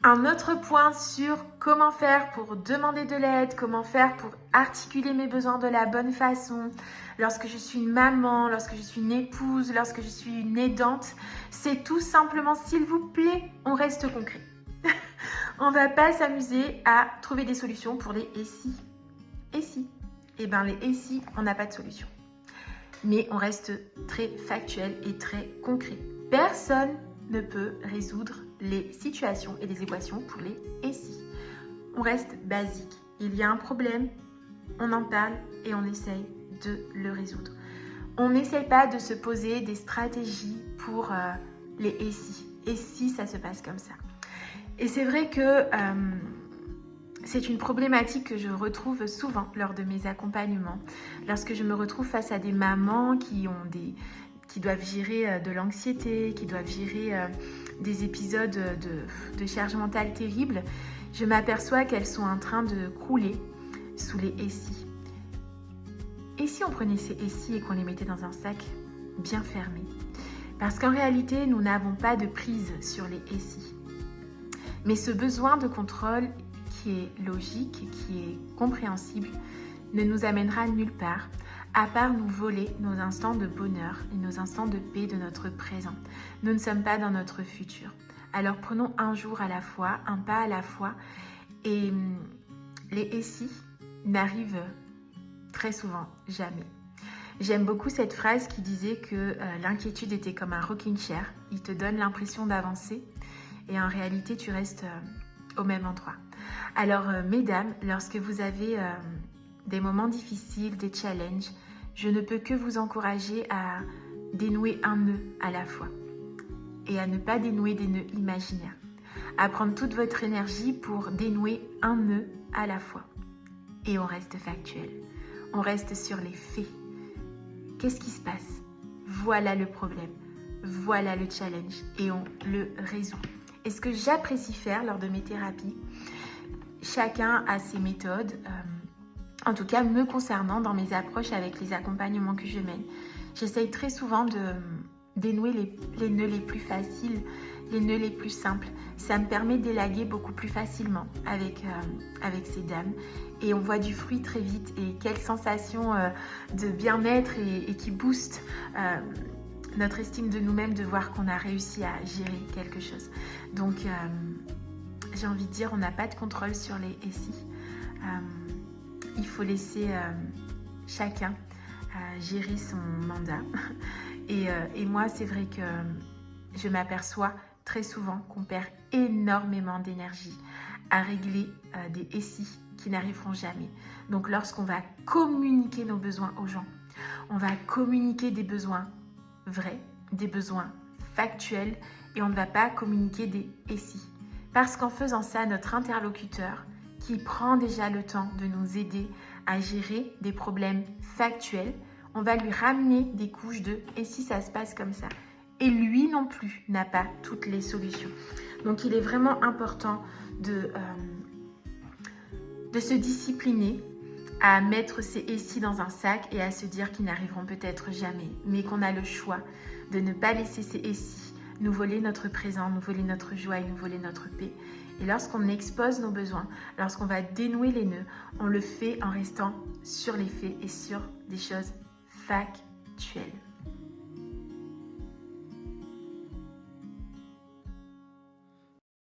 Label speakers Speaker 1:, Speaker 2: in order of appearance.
Speaker 1: Un autre point sur comment faire pour demander de l'aide, comment faire pour articuler mes besoins de la bonne façon, lorsque je suis une maman, lorsque je suis une épouse, lorsque je suis une aidante, c'est tout simplement, s'il vous plaît, on reste concret. On ne va pas s'amuser à trouver des solutions pour les et si. Et si? Eh bien, les et si, on n'a pas de solution. Mais on reste très factuel et très concret. Personne ne peut résoudre les situations et les équations pour les et si. On reste basique. Il y a un problème, on en parle et on essaye de le résoudre. On n'essaye pas de se poser des stratégies pour les et si. Et si ça se passe comme ça. Et c'est vrai que c'est une problématique que je retrouve souvent lors de mes accompagnements. Lorsque je me retrouve face à des mamans qui doivent gérer de l'anxiété, qui doivent gérer des épisodes de charge mentale terribles, je m'aperçois qu'elles sont en train de crouler sous les et si. Et si on prenait ces et si et qu'on les mettait dans un sac bien fermé? Parce qu'en réalité, nous n'avons pas de prise sur les et si. Mais ce besoin de contrôle qui est logique, qui est compréhensible, ne nous amènera nulle part, à part nous voler nos instants de bonheur et nos instants de paix de notre présent. Nous ne sommes pas dans notre futur. Alors prenons un jour à la fois, un pas à la fois, et les et si n'arrivent très souvent jamais. J'aime beaucoup cette phrase qui disait que l'inquiétude était comme un rocking chair. Il te donne l'impression d'avancer et en réalité tu restes au même endroit. Alors mesdames, lorsque vous avez des moments difficiles, des challenges, je ne peux que vous encourager à dénouer un nœud à la fois et à ne pas dénouer des nœuds imaginaires. À prendre toute votre énergie pour dénouer un nœud à la fois. Et on reste factuel. On reste sur les faits. Qu'est-ce qui se passe? Voilà le problème. Voilà le challenge. Et on le résout. Et ce que j'apprécie faire lors de mes thérapies, chacun a ses méthodes, en tout cas me concernant dans mes approches avec les accompagnements que je mène. J'essaye très souvent de dénouer les nœuds les plus faciles, les nœuds les plus simples. Ça me permet d'élaguer beaucoup plus facilement avec ces dames. Et on voit du fruit très vite. Et quelle sensation de bien-être et qui booste notre estime de nous-mêmes de voir qu'on a réussi à gérer quelque chose. Donc, j'ai envie de dire, on n'a pas de contrôle sur les et si. Il faut laisser chacun gérer son mandat. Et moi, c'est vrai que je m'aperçois très souvent qu'on perd énormément d'énergie à régler des et si qui n'arriveront jamais. Donc, lorsqu'on va communiquer nos besoins aux gens, on va communiquer des besoins vrais, des besoins factuels et on ne va pas communiquer des et si. Parce qu'en faisant ça, notre interlocuteur qui prend déjà le temps de nous aider à gérer des problèmes factuels, on va lui ramener des couches de et si ça se passe comme ça. Et lui non plus n'a pas toutes les solutions. Donc il est vraiment important de se discipliner à mettre ces et si dans un sac et à se dire qu'ils n'arriveront peut-être jamais, mais qu'on a le choix de ne pas laisser ces et si nous voler notre présent, nous voler notre joie et nous voler notre paix. Et lorsqu'on expose nos besoins, lorsqu'on va dénouer les nœuds, on le fait en restant sur les faits et sur des choses factuelles.